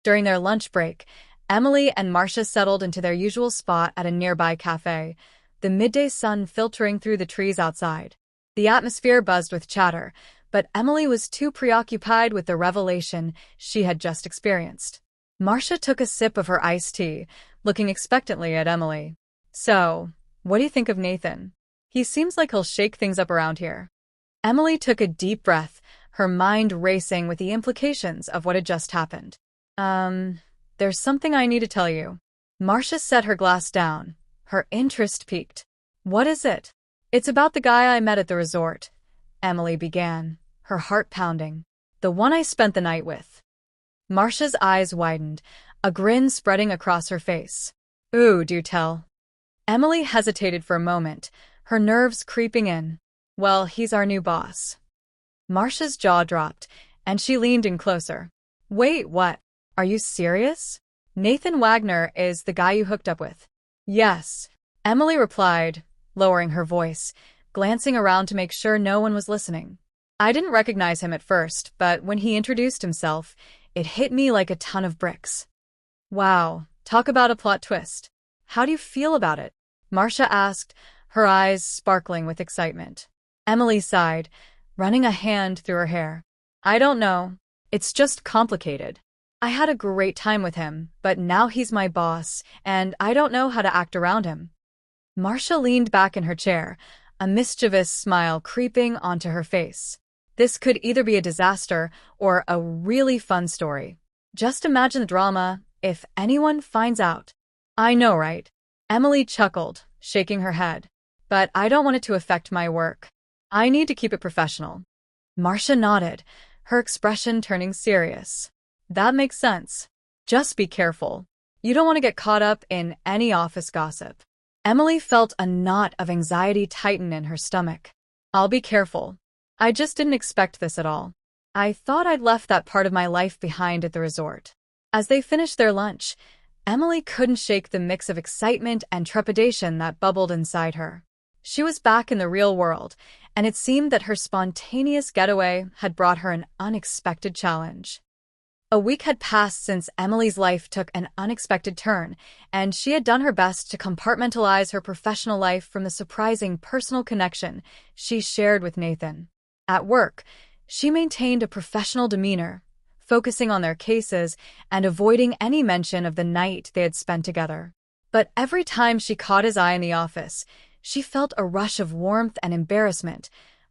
During their lunch break, Emily and Marcia settled into their usual spot at a nearby cafe, the midday sun filtering through the trees outside. The atmosphere buzzed with chatter, but Emily was too preoccupied with the revelation she had just experienced. Marcia took a sip of her iced tea, looking expectantly at Emily. "So, what do you think of Nathan? He seems like he'll shake things up around here." Emily took a deep breath, her mind racing with the implications of what had just happened. There's something I need to tell you." Marcia set her glass down, her interest piqued. "What is it?" "It's about the guy I met at the resort," Emily began, her heart pounding. "The one I spent the night with." Marcia's eyes widened, a grin spreading across her face. "Ooh, do tell." Emily hesitated for a moment, her nerves creeping in. "Well, he's our new boss." Marcia's jaw dropped, and she leaned in closer. "Wait, what? Are you serious? Nathan Wagner is the guy you hooked up with?" "Yes," Emily replied, lowering her voice, glancing around to make sure no one was listening. "I didn't recognize him at first, but when he introduced himself, it hit me like a ton of bricks." "Wow, talk about a plot twist. How do you feel about it?" Marcia asked, her eyes sparkling with excitement. Emily sighed, running a hand through her hair. "I don't know. It's just complicated. I had a great time with him, but now he's my boss, and I don't know how to act around him." Marcia leaned back in her chair, a mischievous smile creeping onto her face. This could either be a disaster or a really fun story. Just imagine the drama if anyone finds out. "I know, right?" Emily chuckled, shaking her head. "But I don't want it to affect my work. I need to keep it professional." Marcia nodded, her expression turning serious. "That makes sense. Just be careful. You don't want to get caught up in any office gossip." Emily felt a knot of anxiety tighten in her stomach. "I'll be careful. I just didn't expect this at all. I thought I'd left that part of my life behind at the resort." As they finished their lunch, Emily couldn't shake the mix of excitement and trepidation that bubbled inside her. She was back in the real world, and it seemed that her spontaneous getaway had brought her an unexpected challenge. A week had passed since Emily's life took an unexpected turn, and she had done her best to compartmentalize her professional life from the surprising personal connection she shared with Nathan. At work, she maintained a professional demeanor, focusing on their cases and avoiding any mention of the night they had spent together. But every time she caught his eye in the office, she felt a rush of warmth and embarrassment,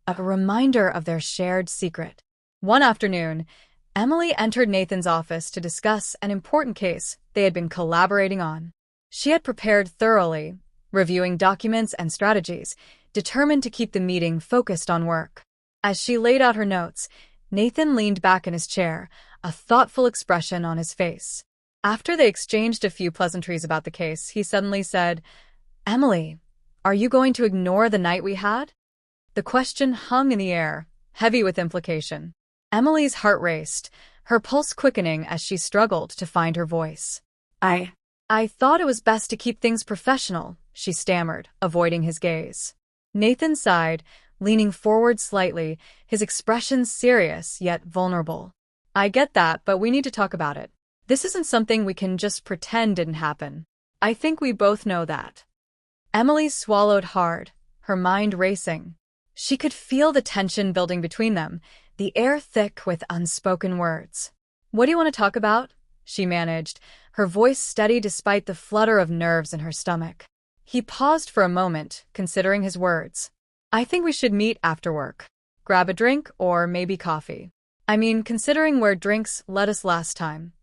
a reminder of their shared secret. One afternoon, Emily entered Nathan's office to discuss an important case they had been collaborating on. She had prepared thoroughly, reviewing documents and strategies, determined to keep the meeting focused on work. As she laid out her notes, Nathan leaned back in his chair, a thoughtful expression on his face. After they exchanged a few pleasantries about the case, he suddenly said, "Emily, are you going to ignore the night we had?" The question hung in the air, heavy with implication. Emily's heart raced, her pulse quickening as she struggled to find her voice. I thought it was best to keep things professional," she stammered, avoiding his gaze. Nathan sighed, leaning forward slightly, his expression serious yet vulnerable. "I get that, but we need to talk about it. This isn't something we can just pretend didn't happen. I think we both know that." Emily swallowed hard, her mind racing. She could feel the tension building between them, the air thick with unspoken words. "What do you want to talk about?" she managed, her voice steady despite the flutter of nerves in her stomach. He paused for a moment, considering his words. "I think we should meet after work. Grab a drink or maybe coffee. I mean, considering where drinks led us last time."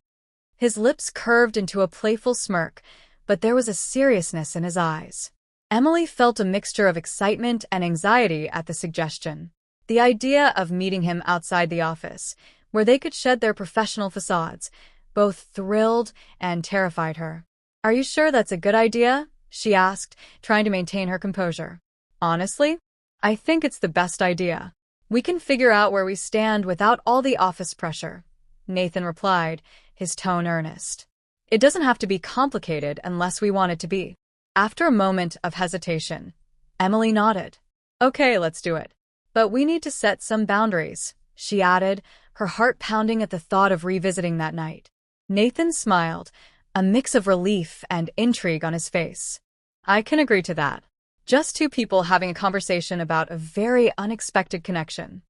His lips curved into a playful smirk, but there was a seriousness in his eyes. Emily felt a mixture of excitement and anxiety at the suggestion. The idea of meeting him outside the office, where they could shed their professional facades, both thrilled and terrified her. "Are you sure that's a good idea?" she asked, trying to maintain her composure. "Honestly, I think it's the best idea. We can figure out where we stand without all the office pressure," Nathan replied, his tone earnest. "It doesn't have to be complicated unless we want it to be." After a moment of hesitation, Emily nodded. "Okay, let's do it. But we need to set some boundaries," she added, her heart pounding at the thought of revisiting that night. Nathan smiled, a mix of relief and intrigue on his face. I can agree to that. Just two people having a conversation about a very unexpected connection.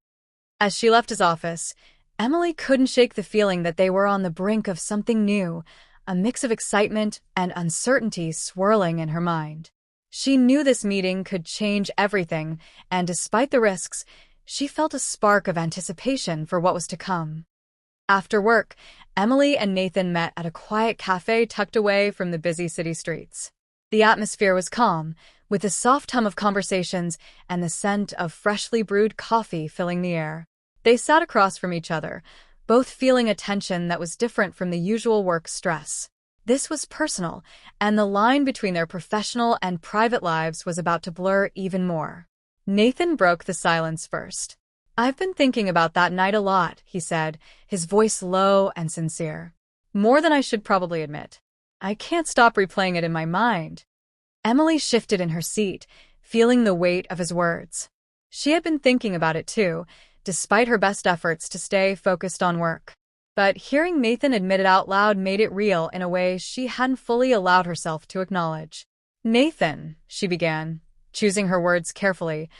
As she left his office, Emily couldn't shake the feeling that they were on the brink of something new, a mix of excitement and uncertainty swirling in her mind. She knew this meeting could change everything, and despite the risks, she felt a spark of anticipation for what was to come. After work, Emily and Nathan met at a quiet cafe tucked away from the busy city streets. The atmosphere was calm, with a soft hum of conversations and the scent of freshly brewed coffee filling the air. They sat across from each other, both feeling a tension that was different from the usual work stress. This was personal, and the line between their professional and private lives was about to blur even more. Nathan broke the silence first. I've been thinking about that night a lot, he said, his voice low and sincere. More than I should probably admit. I can't stop replaying it in my mind. Emily shifted in her seat, feeling the weight of his words. She had been thinking about it too, despite her best efforts to stay focused on work. But hearing Nathan admit it out loud made it real in a way she hadn't fully allowed herself to acknowledge. Nathan, she began, choosing her words carefully,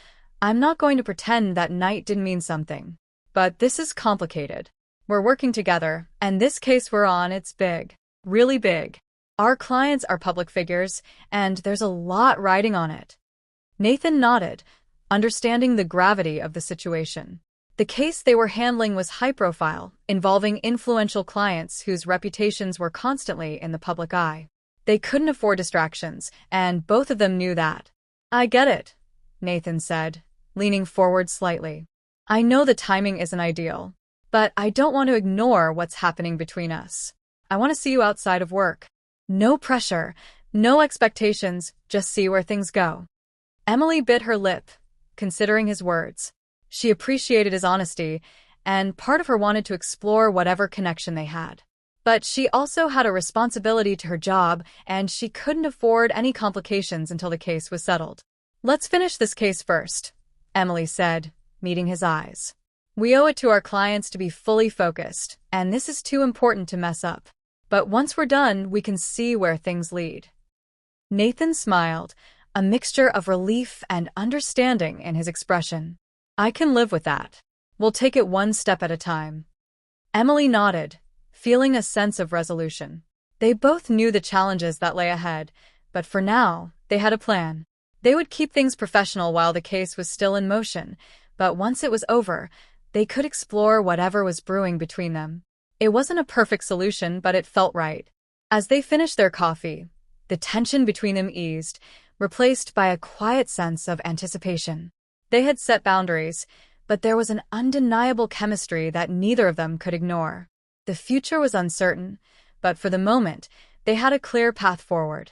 I'm not going to pretend that night didn't mean something. But this is complicated. We're working together, and this case we're on, it's big. Really big. Our clients are public figures, and there's a lot riding on it. Nathan nodded, understanding the gravity of the situation. The case they were handling was high-profile, involving influential clients whose reputations were constantly in the public eye. They couldn't afford distractions, and both of them knew that. I get it, Nathan said, leaning forward slightly. I know the timing isn't ideal, but I don't want to ignore what's happening between us. I want to see you outside of work. No pressure, no expectations, just see where things go. Emily bit her lip, considering his words. She appreciated his honesty, and part of her wanted to explore whatever connection they had. But she also had a responsibility to her job, and she couldn't afford any complications until the case was settled. Let's finish this case first, Emily said, meeting his eyes. We owe it to our clients to be fully focused, and this is too important to mess up. But once we're done, we can see where things lead. Nathan smiled, a mixture of relief and understanding in his expression. I can live with that. We'll take it one step at a time. Emily nodded, feeling a sense of resolution. They both knew the challenges that lay ahead, but for now, they had a plan. They would keep things professional while the case was still in motion, but once it was over, they could explore whatever was brewing between them. It wasn't a perfect solution, but it felt right. As they finished their coffee, the tension between them eased, replaced by a quiet sense of anticipation. They had set boundaries, but there was an undeniable chemistry that neither of them could ignore. The future was uncertain, but for the moment, they had a clear path forward.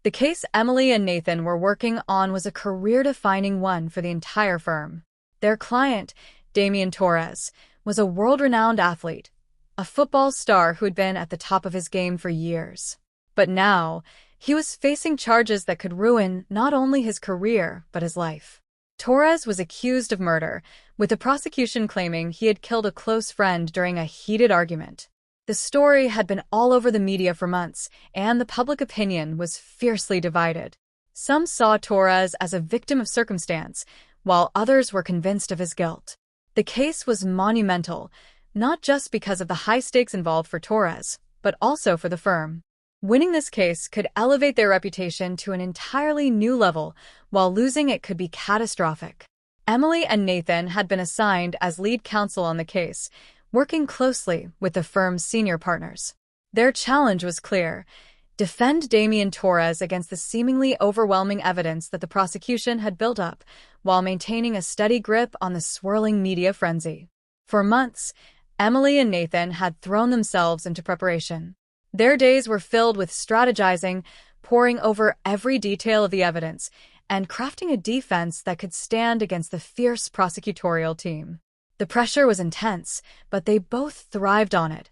The case Emily and Nathan were working on was a career-defining one for the entire firm. Their client, Damian Torres, was a world-renowned athlete, a football star who had been at the top of his game for years. But now, he was facing charges that could ruin not only his career, but his life. Torres was accused of murder, with the prosecution claiming he had killed a close friend during a heated argument. The story had been all over the media for months, and the public opinion was fiercely divided. Some saw Torres as a victim of circumstance, while others were convinced of his guilt. The case was monumental, not just because of the high stakes involved for Torres, but also for the firm. Winning this case could elevate their reputation to an entirely new level, while losing it could be catastrophic. Emily and Nathan had been assigned as lead counsel on the case, working closely with the firm's senior partners. Their challenge was clear: defend Damian Torres against the seemingly overwhelming evidence that the prosecution had built up, while maintaining a steady grip on the swirling media frenzy. For months, Emily and Nathan had thrown themselves into preparation. Their days were filled with strategizing, poring over every detail of the evidence, and crafting a defense that could stand against the fierce prosecutorial team. The pressure was intense, but they both thrived on it,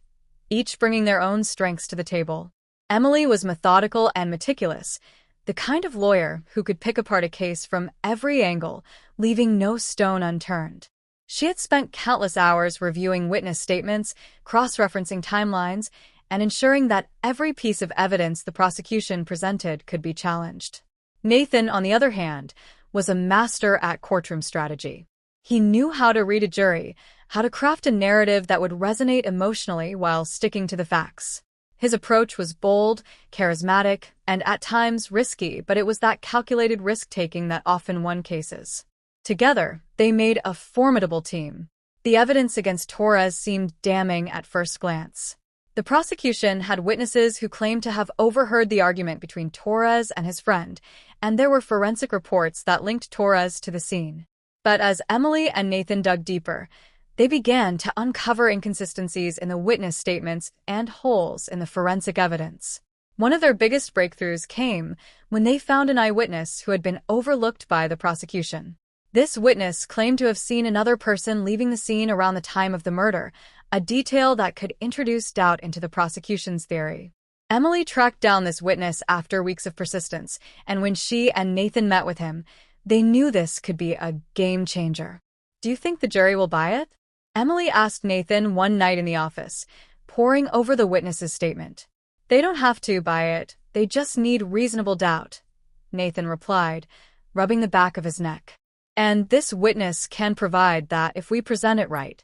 each bringing their own strengths to the table. Emily was methodical and meticulous, the kind of lawyer who could pick apart a case from every angle, leaving no stone unturned. She had spent countless hours reviewing witness statements, cross-referencing timelines, and ensuring that every piece of evidence the prosecution presented could be challenged. Nathan, on the other hand, was a master at courtroom strategy. He knew how to read a jury, how to craft a narrative that would resonate emotionally while sticking to the facts. His approach was bold, charismatic, and at times risky, but it was that calculated risk-taking that often won cases. Together, they made a formidable team. The evidence against Torres seemed damning at first glance. The prosecution had witnesses who claimed to have overheard the argument between Torres and his friend, and there were forensic reports that linked Torres to the scene. But as Emily and Nathan dug deeper, they began to uncover inconsistencies in the witness statements and holes in the forensic evidence. One of their biggest breakthroughs came when they found an eyewitness who had been overlooked by the prosecution. This witness claimed to have seen another person leaving the scene around the time of the murder, a detail that could introduce doubt into the prosecution's theory. Emily tracked down this witness after weeks of persistence, and when she and Nathan met with him, they knew this could be a game changer. "Do you think the jury will buy it?" Emily asked Nathan one night in the office, poring over the witness's statement. "They don't have to buy it, they just need reasonable doubt," Nathan replied, rubbing the back of his neck. "And this witness can provide that if we present it right."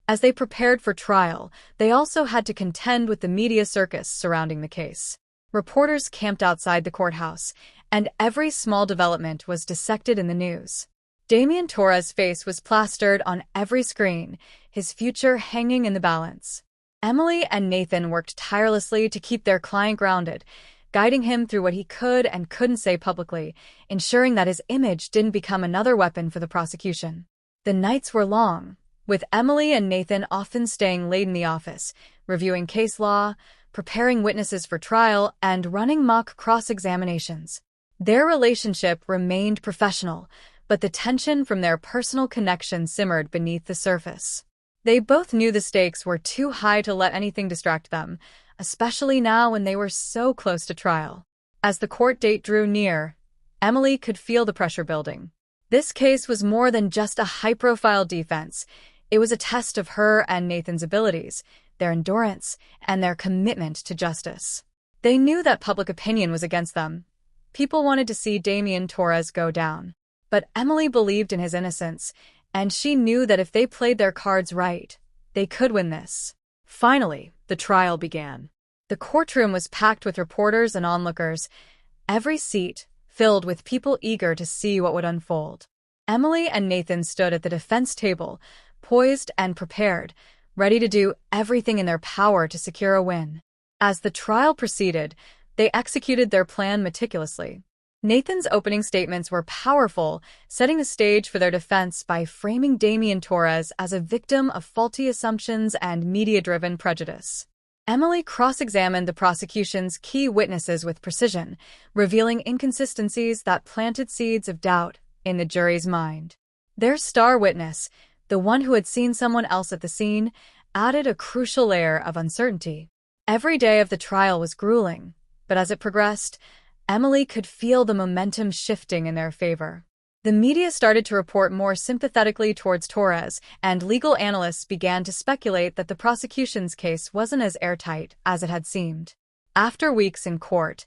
As they prepared for trial, they also had to contend with the media circus surrounding the case. Reporters camped outside the courthouse, and every small development was dissected in the news. Damian Torres' face was plastered on every screen, his future hanging in the balance. Emily and Nathan worked tirelessly to keep their client grounded, guiding him through what he could and couldn't say publicly, ensuring that his image didn't become another weapon for the prosecution. The nights were long, with Emily and Nathan often staying late in the office, reviewing case law, preparing witnesses for trial, and running mock cross-examinations. Their relationship remained professional, but the tension from their personal connection simmered beneath the surface. They both knew the stakes were too high to let anything distract them, especially now when they were so close to trial. As the court date drew near, Emily could feel the pressure building. This case was more than just a high-profile defense. It was a test of her and Nathan's abilities, their endurance, and their commitment to justice. They knew that public opinion was against them. People wanted to see Damian Torres go down. But Emily believed in his innocence, and she knew that if they played their cards right, they could win this. Finally, the trial began. The courtroom was packed with reporters and onlookers, every seat filled with people eager to see what would unfold. Emily and Nathan stood at the defense table, poised and prepared, ready to do everything in their power to secure a win. As the trial proceeded, they executed their plan meticulously. Nathan's opening statements were powerful, setting the stage for their defense by framing Damian Torres as a victim of faulty assumptions and media-driven prejudice. Emily cross-examined the prosecution's key witnesses with precision, revealing inconsistencies that planted seeds of doubt in the jury's mind. Their star witness, the one who had seen someone else at the scene, added a crucial layer of uncertainty. Every day of the trial was grueling, but as it progressed, Emily could feel the momentum shifting in their favor. The media started to report more sympathetically towards Torres, and legal analysts began to speculate that the prosecution's case wasn't as airtight as it had seemed. After weeks in court,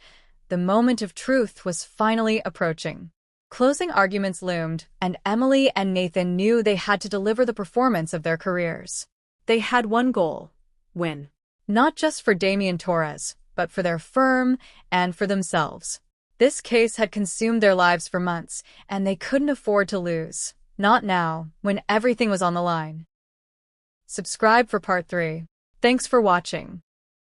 the moment of truth was finally approaching. Closing arguments loomed, and Emily and Nathan knew they had to deliver the performance of their careers. They had one goal: win. Not just for Damian Torres, but for their firm and for themselves. This case had consumed their lives for months, and they couldn't afford to lose. Not now, when everything was on the line. Subscribe for Part 3. Thanks for watching.